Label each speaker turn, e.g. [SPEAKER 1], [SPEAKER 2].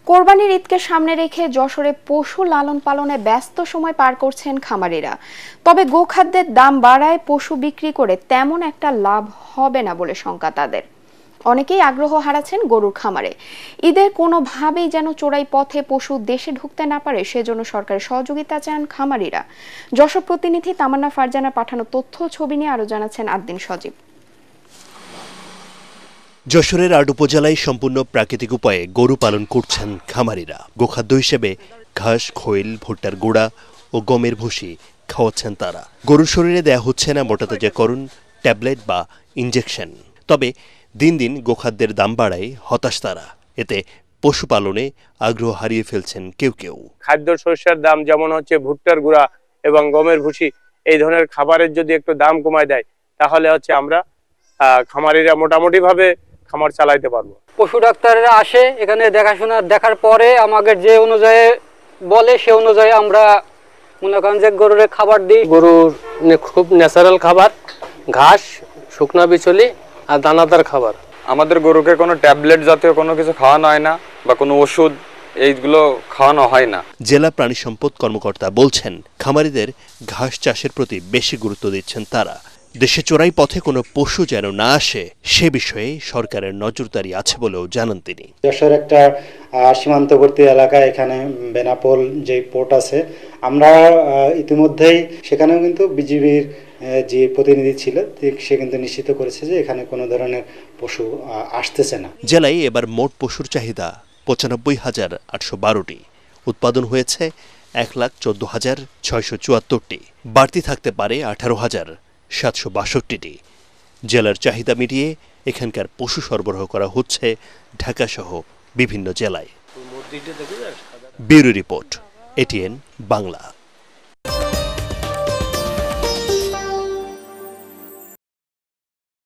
[SPEAKER 1] কোরবানির ঈদকে সামনে রেখে যশোরে পশু লালন পালনে ব্যস্ত সময় পার করছেন খামারিরা। তবে গোখাদ্যের দাম বাড়ায় পশু বিক্রি করে তেমন একটা লাভ হবে না বলে শঙ্কা তাদের। অনেকেই আগ্রহ হারাচ্ছেন গরুর খামারে। ঈদের কোনোভাবেই যেন চোরাই পথে পশু দেশে ঢুকতে না পারে সেজন্য সরকারের সহযোগিতা চান খামারিরা। যশোর প্রতিনিধি তামান্না ফারজানা পাঠানো তথ্য ছবি নিয়ে আরো জানাচ্ছেন আদ্দিন সজীব।
[SPEAKER 2] যশোরের ৮ উপজেলায় সম্পূর্ণ প্রাকৃতিক উপায়ে গরু পালন করছেন খামারিরা। গোখাদ্য হিসেবে ঘাস, খৈল, ভুট্টার গুঁড়া ও গমের ভুসি খাওয়াচ্ছেন তারা। গরুর শরীরে দেয়া হচ্ছে না মোটাতাজাকরণ, ট্যাবলেট বা ইনজেকশন। তবে দিন দিন গোখাদ্যের দাম বাড়ায় হতাশ তারা। এতে পশুপালনে আগ্রহ হারিয়ে ফেলছেন কেউ কেউ।
[SPEAKER 3] খাদ্য শস্যের দাম যেমন হচ্ছে ভুট্টার গুঁড়া এবং গমের ভুসি, এই ধরনের খাবারের যদি একটু দাম কমায় দেয় তাহলে হচ্ছে আমরা খামারিরা মোটামুটি ভাবে খামার চালাইতে পারবো।
[SPEAKER 4] পশু ডাক্তাররা আসে এখানে দেখাশোনা দেখার পরে আমাদের যে অনুযায়ী বলে সে অনুযায়ী আমরা মনে করেন যে গরুর খাবার দিই।
[SPEAKER 5] গরুর খুব ন্যাচারাল খাবার, ঘাস, শুকনা বিচলি আর দানাদার খাবার।
[SPEAKER 6] আমাদের গরুকে কোনো ট্যাবলেট জাতীয় কোনো কিছু খাওয়ানো হয় না বা কোনো ওষুধ এইগুলো খাওয়ানো হয় না।
[SPEAKER 2] জেলা প্রাণী সম্পদ কর্মকর্তা বলছেন, খামারিদের ঘাস চাষের প্রতি বেশি গুরুত্ব দিচ্ছেন তারা। দেশে চোরাই পথে কোনো পশু যেন না আসে সে বিষয়ে সরকারের নজরদারি আছে বলেও জানান তিনি।
[SPEAKER 7] যশোর একটা সীমান্তবর্তী এলাকা, এখানে বেনাপোল যে পোর্ট আছে, আমরা ইতিমধ্যেই সেখানেও কিন্তু বিজিবির যে প্রতিনিধি ছিল সে কিন্তু নিশ্চিত করেছে যে এখানে কোনো ধরনের পশু আসতেছে না।
[SPEAKER 2] জেলায় এবার মোট পশুর চাহিদা ৯৫,৮১২টি, উৎপাদন হয়েছে ১,১৪,৬৭৪টি, বাড়তি থাকতে পারে ১৮,৭৬২টি। জেলার চাহিদা মিটিয়ে এখানকার পশু সরবরাহ করা হচ্ছে ঢাকাসহ বিভিন্ন জেলায়। Bureau report, ATN Bangla.